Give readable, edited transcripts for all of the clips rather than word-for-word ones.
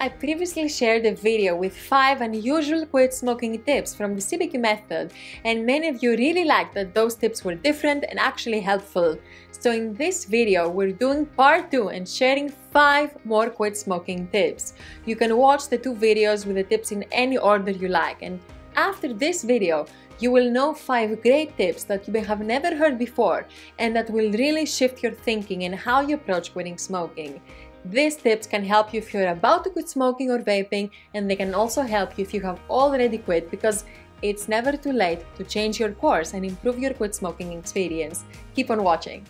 I previously shared a video with 5 unusual quit smoking tips from the CBQ method, and many of you really liked that those tips were different and actually helpful. So in this video, we're doing part 2 and sharing 5 more quit smoking tips. You can watch the 2 videos with the tips in any order you like, and after this video, you will know 5 great tips that you may have never heard before and that will really shift your thinking and how you approach quitting smoking. These tips can help you if you're about to quit smoking or vaping, and they can also help you if you have already quit, because it's never too late to change your course and improve your quit smoking experience. Keep on watching.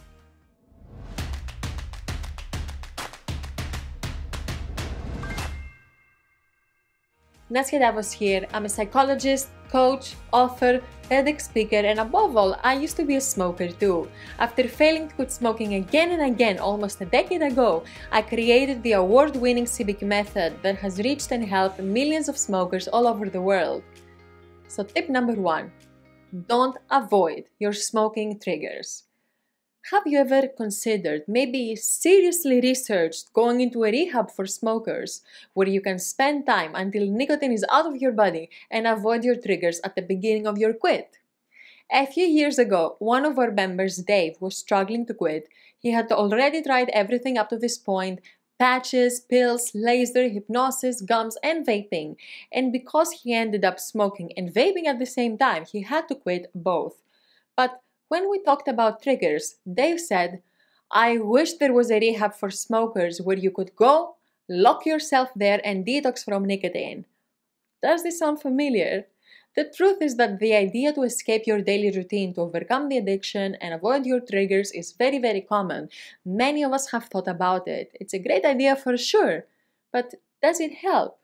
Naskia Davos here. I'm a psychologist, coach, author, TEDx speaker, and above all, I used to be a smoker too. After failing to quit smoking again and again almost a decade ago, I created the award-winning CBQ method that has reached and helped millions of smokers all over the world. So tip number 1, don't avoid your smoking triggers. Have you ever considered, maybe seriously researched, going into a rehab for smokers where you can spend time until nicotine is out of your body and avoid your triggers at the beginning of your quit? A few years ago, one of our members, Dave, was struggling to quit. He had already tried everything up to this point: patches, pills, laser, hypnosis, gums, and vaping. And because he ended up smoking and vaping at the same time, he had to quit both. But when we talked about triggers, Dave said, "I wish there was a rehab for smokers where you could go, lock yourself there, and detox from nicotine." Does this sound familiar? The truth is that the idea to escape your daily routine to overcome the addiction and avoid your triggers is very, very common. Many of us have thought about it. It's a great idea for sure, but does it help?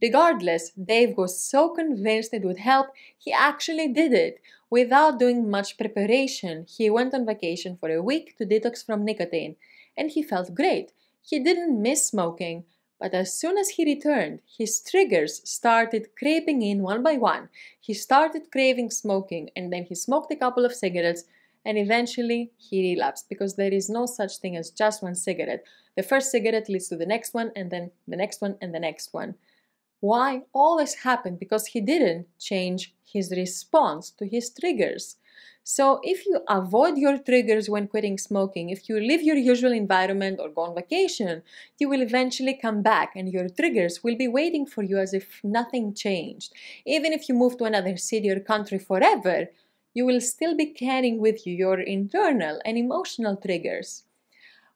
Regardless, Dave was so convinced it would help, he actually did it. Without doing much preparation, he went on vacation for a week to detox from nicotine, and he felt great. He didn't miss smoking, but as soon as he returned, his triggers started creeping in one by one. He started craving smoking, and then he smoked a couple of cigarettes, and eventually he relapsed, because there is no such thing as just one cigarette. The first cigarette leads to the next one, and then the next one, and the next one. Why? All this happened because he didn't change his response to his triggers. So if you avoid your triggers when quitting smoking, if you leave your usual environment or go on vacation, you will eventually come back and your triggers will be waiting for you as if nothing changed. Even if you move to another city or country forever, you will still be carrying with you your internal and emotional triggers.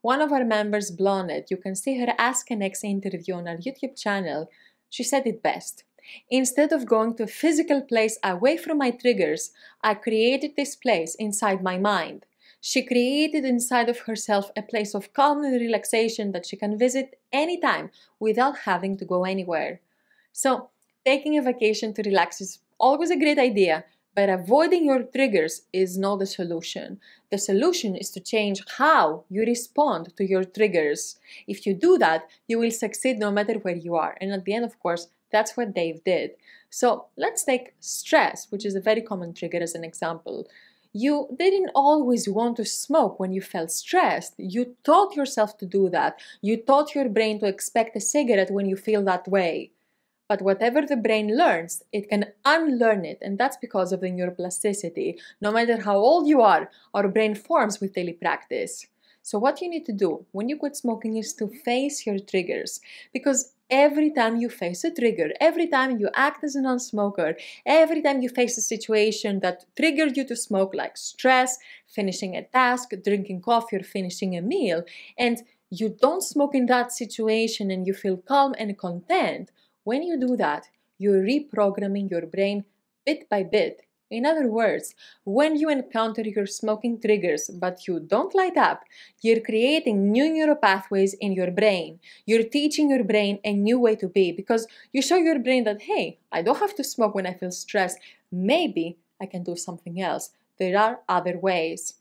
One of our members, Blondet, you can see her Ask an Ex interview on our YouTube channel. She said it best. "Instead of going to a physical place away from my triggers, I created this place inside my mind." She created inside of herself a place of calm and relaxation that she can visit anytime without having to go anywhere. So, taking a vacation to relax is always a great idea, but avoiding your triggers is not the solution. The solution is to change how you respond to your triggers. If you do that, you will succeed no matter where you are. And at the end, of course, that's what Dave did. So let's take stress, which is a very common trigger, as an example. You didn't always want to smoke when you felt stressed. You taught yourself to do that. You taught your brain to expect a cigarette when you feel that way. But whatever the brain learns, it can unlearn it, and that's because of the neuroplasticity. No matter how old you are, our brain forms with daily practice. So what you need to do when you quit smoking is to face your triggers, because every time you face a trigger, every time you act as a non-smoker, every time you face a situation that triggered you to smoke, like stress, finishing a task, drinking coffee, or finishing a meal, and you don't smoke in that situation and you feel calm and content, when you do that, you're reprogramming your brain bit by bit. In other words, when you encounter your smoking triggers but you don't light up, you're creating new neural pathways in your brain. You're teaching your brain a new way to be, because you show your brain that, hey, I don't have to smoke when I feel stressed. Maybe I can do something else. There are other ways.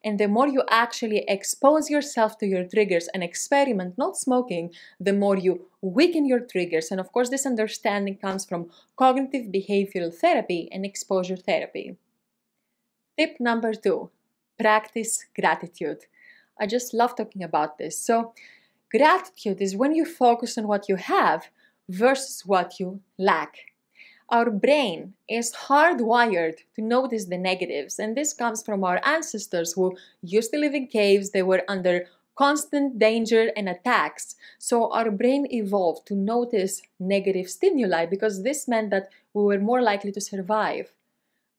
And the more you actually expose yourself to your triggers and experiment not smoking, the more you weaken your triggers. And of course, this understanding comes from cognitive behavioral therapy and exposure therapy. Tip number 2, practice gratitude. I just love talking about this. So Gratitude is when you focus on what you have versus what you lack. Our brain is hardwired to notice the negatives, and this comes from our ancestors who used to live in caves. They were under constant danger and attacks. So our brain evolved to notice negative stimuli because this meant that we were more likely to survive.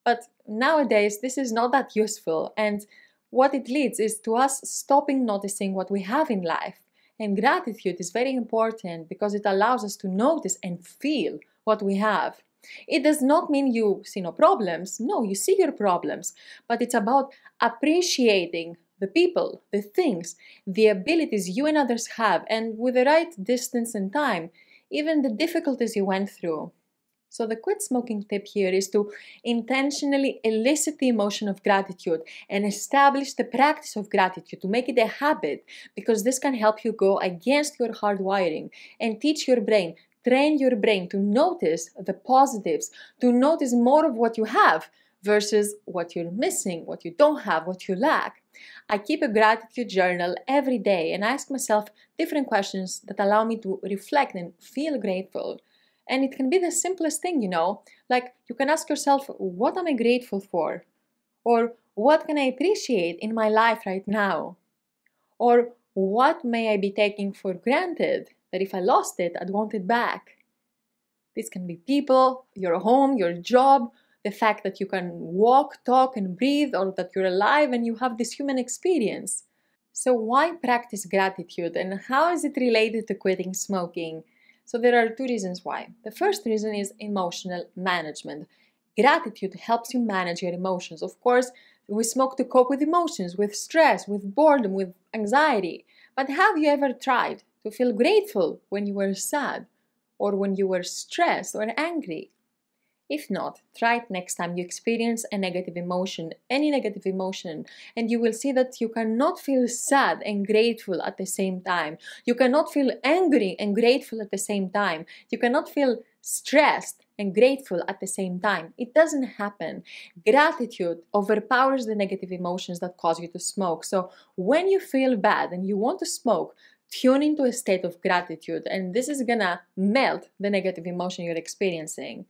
But nowadays, this is not that useful, and what it leads is to us stopping noticing what we have in life. And gratitude is very important because it allows us to notice and feel what we have. It does not mean you see no problems. No, you see your problems, but it's about appreciating the people, the things, the abilities you and others have, and with the right distance and time, even the difficulties you went through. So the quit smoking tip here is to intentionally elicit the emotion of gratitude and establish the practice of gratitude to make it a habit, because this can help you go against your hardwiring and teach your brain, train your brain to notice the positives, to notice more of what you have versus what you're missing, what you don't have, what you lack. I keep a gratitude journal every day and I ask myself different questions that allow me to reflect and feel grateful. And it can be the simplest thing, like you can ask yourself, what am I grateful for? Or what can I appreciate in my life right now? Or what may I be taking for granted that if I lost it, I'd want it back? This can be people, your home, your job, the fact that you can walk, talk, and breathe, or that you're alive and you have this human experience. So why practice gratitude, and how is it related to quitting smoking? So there are two reasons why. The first reason is emotional management. Gratitude helps you manage your emotions. Of course, we smoke to cope with emotions, with stress, with boredom, with anxiety. But have you ever tried to feel grateful when you were sad, or when you were stressed or angry? If not, try it next time you experience a negative emotion, any negative emotion, and you will see that you cannot feel sad and grateful at the same time. You cannot feel angry and grateful at the same time. You cannot feel stressed and grateful at the same time. It doesn't happen. Gratitude overpowers the negative emotions that cause you to smoke. So when you feel bad and you want to smoke, tune into a state of gratitude, and this is gonna melt the negative emotion you're experiencing.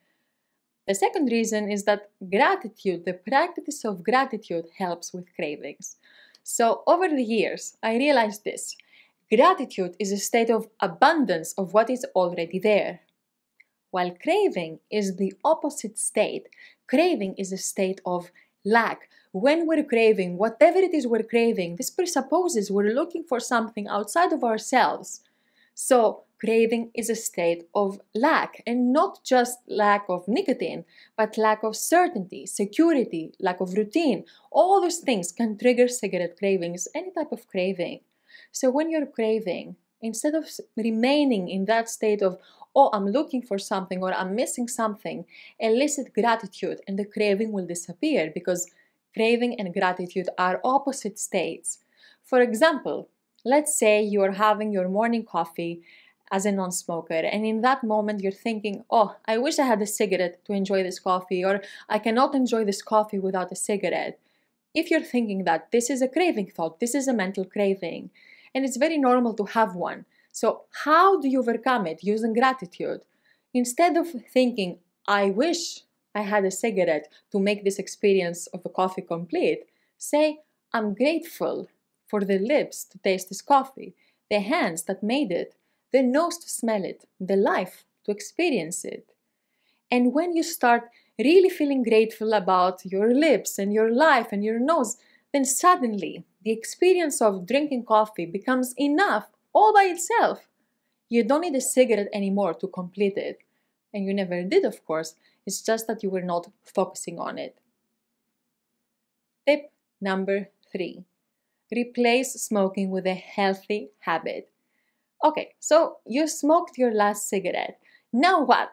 The second reason is that gratitude, the practice of gratitude, helps with cravings. So over the years, I realized this. Gratitude is a state of abundance of what is already there, while craving is the opposite state. Craving is a state of lack. When we're craving, whatever it is we're craving, this presupposes we're looking for something outside of ourselves. So craving is a state of lack, and not just lack of nicotine, but lack of certainty, security, lack of routine. All those things can trigger cigarette cravings, any type of craving. So when you're craving, instead of remaining in that state of, oh, I'm looking for something or I'm missing something, elicit gratitude and the craving will disappear, because craving and gratitude are opposite states. For example, let's say you're having your morning coffee as a non-smoker, and in that moment you're thinking, oh, I wish I had a cigarette to enjoy this coffee, or I cannot enjoy this coffee without a cigarette. If you're thinking that, this is a craving thought, this is a mental craving, and it's very normal to have one. So how do you overcome it? Using gratitude. Instead of thinking, I wish I had a cigarette to make this experience of a coffee complete, say, I'm grateful for the lips to taste this coffee, the hands that made it, the nose to smell it, the life to experience it. And when you start really feeling grateful about your lips and your life and your nose, then suddenly the experience of drinking coffee becomes enough all by itself. You don't need a cigarette anymore to complete it. And you never did, of course. It's just that you were not focusing on it. Tip number 3. Replace smoking with a healthy habit. Okay, so you smoked your last cigarette. Now what?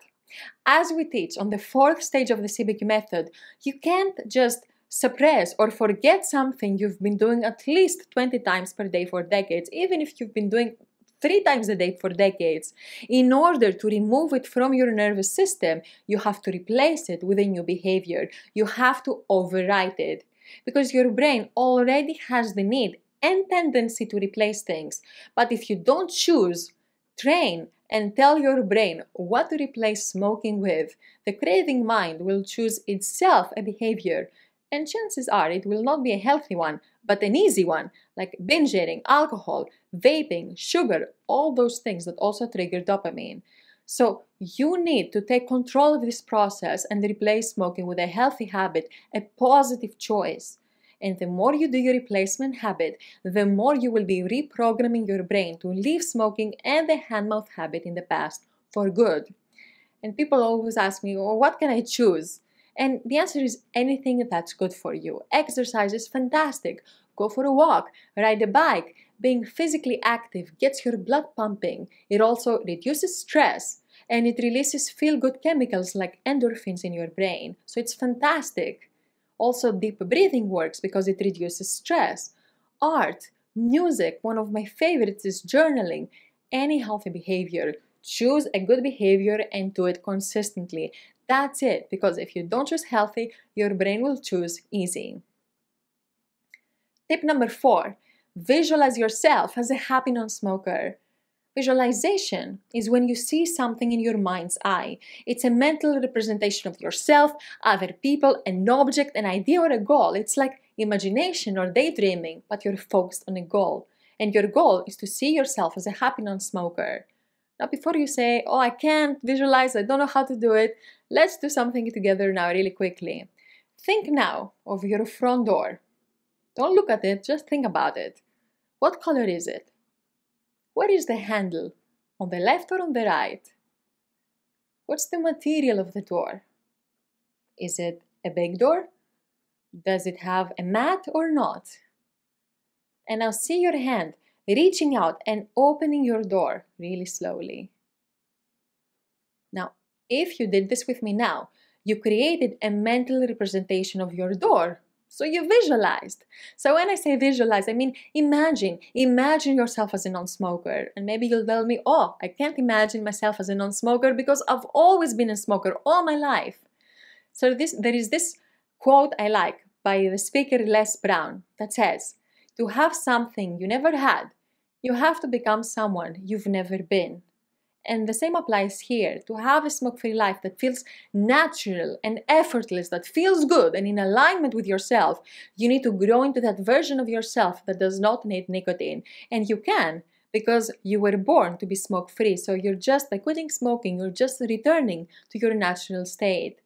As we teach on the 4th stage of the CBQ method, you can't just suppress or forget something you've been doing at least 20 times per day for decades, even if you've been doing 3 times a day for decades. In order to remove it from your nervous system, you have to replace it with a new behavior. You have to override it, because your brain already has the need and tendency to replace things. But if you don't choose, train, and tell your brain what to replace smoking with, the craving mind will choose itself a behavior, and chances are it will not be a healthy one, but an easy one, like binge eating, alcohol, vaping, sugar, all those things that also trigger dopamine. So you need to take control of this process and replace smoking with a healthy habit, a positive choice. And the more you do your replacement habit, the more you will be reprogramming your brain to leave smoking and the hand-mouth habit in the past for good. And people always ask me, well, what can I choose? And the answer is anything that's good for you. Exercise is fantastic. Go for a walk, ride a bike. Being physically active gets your blood pumping. It also reduces stress and it releases feel-good chemicals like endorphins in your brain. So it's fantastic. Also, deep breathing works because it reduces stress. Art, music, one of my favorites is journaling. Any healthy behavior. Choose a good behavior and do it consistently. That's it, because if you don't choose healthy, your brain will choose easy. Tip number 4, visualize yourself as a happy non-smoker. Visualization is when you see something in your mind's eye. It's a mental representation of yourself, other people, an object, an idea, or a goal. It's like imagination or daydreaming, but you're focused on a goal. And your goal is to see yourself as a happy non-smoker. Now, before you say, oh, I can't visualize, I don't know how to do it, let's do something together now really quickly. Think now of your front door. Don't look at it, just think about it. What color is it? Where is the handle? On the left or on the right? What's the material of the door? Is it a big door? Does it have a mat or not? And now see your hand reaching out and opening your door really slowly. Now, if you did this with me now, you created a mental representation of your door. So you visualized. So when I say visualize, I mean imagine. Imagine yourself as a non-smoker. And maybe you'll tell me, oh, I can't imagine myself as a non-smoker because I've always been a smoker all my life. So there is this quote I like by the speaker Les Brown that says, to have something you never had, you have to become someone you've never been. And the same applies here. To have a smoke-free life that feels natural and effortless, that feels good and in alignment with yourself, you need to grow into that version of yourself that does not need nicotine. And you can, because you were born to be smoke-free. So you're just, by quitting smoking, you're just returning to your natural state.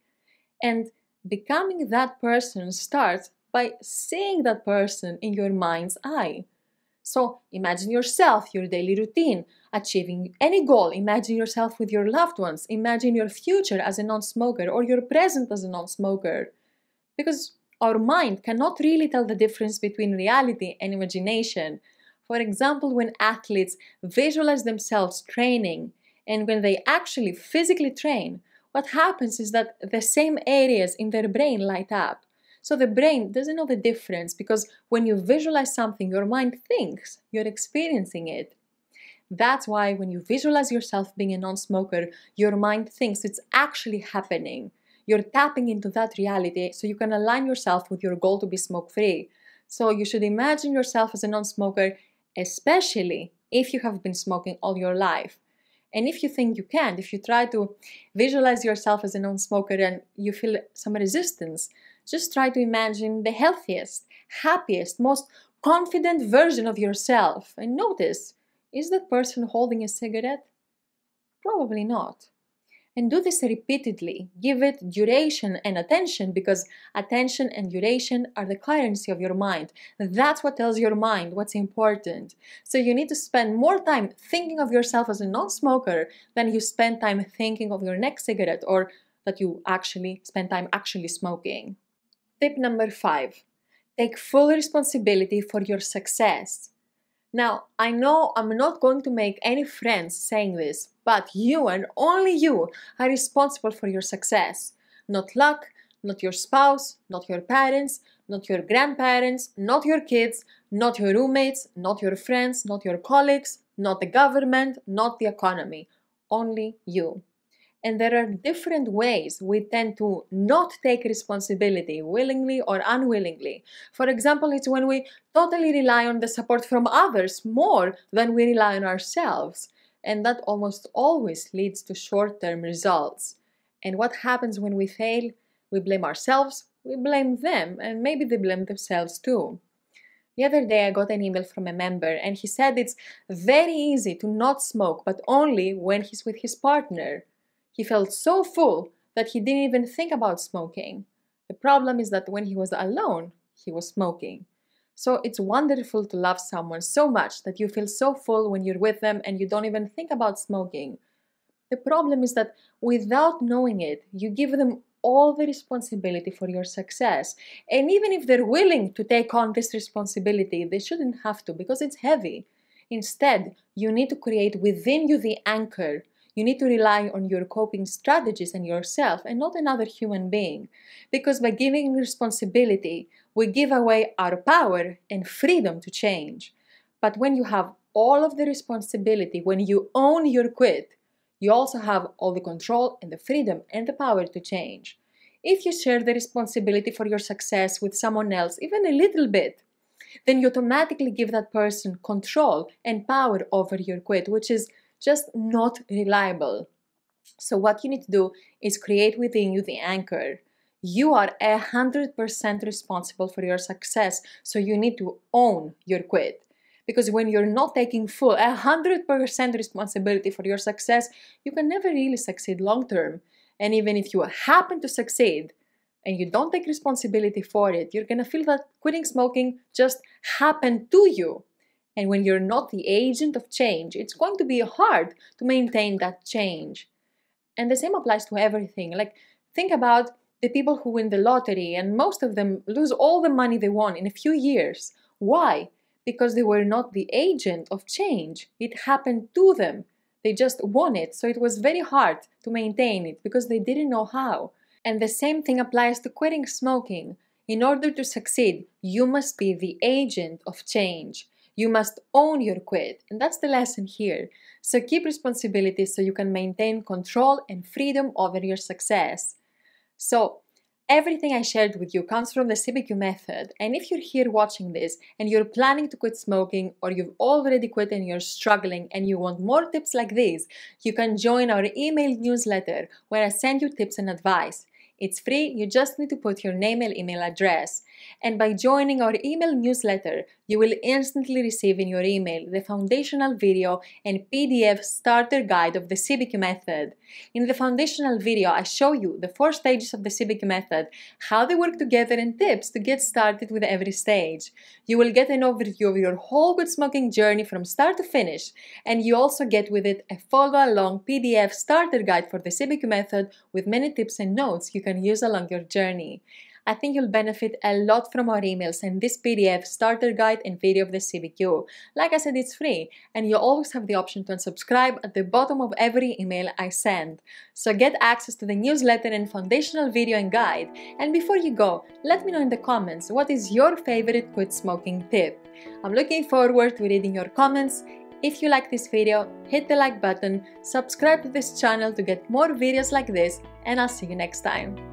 And becoming that person starts by seeing that person in your mind's eye. So imagine yourself, your daily routine, achieving any goal. Imagine yourself with your loved ones. Imagine your future as a non-smoker or your present as a non-smoker. Because our mind cannot really tell the difference between reality and imagination. For example, when athletes visualize themselves training and when they actually physically train, what happens is that the same areas in their brain light up. So the brain doesn't know the difference because when you visualize something, your mind thinks you're experiencing it. That's why when you visualize yourself being a non-smoker, your mind thinks it's actually happening. You're tapping into that reality so you can align yourself with your goal to be smoke-free. So you should imagine yourself as a non-smoker, especially if you have been smoking all your life. And if you think you can't, if you try to visualize yourself as a non-smoker and you feel some resistance, just try to imagine the healthiest, happiest, most confident version of yourself. And notice, is that person holding a cigarette? Probably not. And do this repeatedly. Give it duration and attention because attention and duration are the currency of your mind. That's what tells your mind what's important. So you need to spend more time thinking of yourself as a non-smoker than you spend time thinking of your next cigarette or that you actually spend time actually smoking. Tip number 5, take full responsibility for your success. Now, I know I'm not going to make any friends saying this, but you and only you are responsible for your success. Not luck, not your spouse, not your parents, not your grandparents, not your kids, not your roommates, not your friends, not your colleagues, not the government, not the economy. Only you. And there are different ways we tend to not take responsibility, willingly or unwillingly. For example, it's when we totally rely on the support from others more than we rely on ourselves. And that almost always leads to short-term results. And what happens when we fail? We blame ourselves, we blame them, and maybe they blame themselves too. The other day I got an email from a member and he said it's very easy to not smoke, but only when he's with his partner. He felt so full that he didn't even think about smoking. The problem is that when he was alone, he was smoking. So it's wonderful to love someone so much that you feel so full when you're with them and you don't even think about smoking. The problem is that without knowing it, you give them all the responsibility for your success. And even if they're willing to take on this responsibility, they shouldn't have to because it's heavy. Instead, you need to create within you the anchor. You need to rely on your coping strategies and yourself and not another human being. Because by giving responsibility, we give away our power and freedom to change. But when you have all of the responsibility, when you own your quit, you also have all the control and the freedom and the power to change. If you share the responsibility for your success with someone else, even a little bit, then you automatically give that person control and power over your quit, which is just not reliable. So what you need to do is create within you the anchor. You are 100% responsible for your success, so you need to own your quit. Because when you're not taking full 100% responsibility for your success, you can never really succeed long term. And even if you happen to succeed and you don't take responsibility for it, you're gonna feel that quitting smoking just happened to you. And when you're not the agent of change, it's going to be hard to maintain that change. And the same applies to everything. Like, think about the people who win the lottery, and most of them lose all the money they won in a few years. Why? Because they were not the agent of change. It happened to them. They just won it, so it was very hard to maintain it because they didn't know how. And the same thing applies to quitting smoking. In order to succeed, you must be the agent of change. You must own your quit, and that's the lesson here. So keep responsibility so you can maintain control and freedom over your success. So everything I shared with you comes from the CBQ method, and if you're here watching this and you're planning to quit smoking, or you've already quit and you're struggling and you want more tips like these, you can join our email newsletter where I send you tips and advice. It's free, you just need to put your name and email address. And by joining our email newsletter, you will instantly receive in your email the foundational video and PDF starter guide of the CBQ method. In the foundational video, I show you the 4 stages of the CBQ method, how they work together, and tips to get started with every stage. You will get an overview of your whole quit smoking journey from start to finish, and you also get with it a follow-along PDF starter guide for the CBQ method with many tips and notes you can use along your journey. I think you'll benefit a lot from our emails and this PDF starter guide and video of the CBQ. Like I said, it's free, and you always have the option to unsubscribe at the bottom of every email I send. So get access to the newsletter and foundational video and guide. And before you go, let me know in the comments what is your favorite quit smoking tip. I'm looking forward to reading your comments. If you like this video, hit the like button, subscribe to this channel to get more videos like this, and I'll see you next time.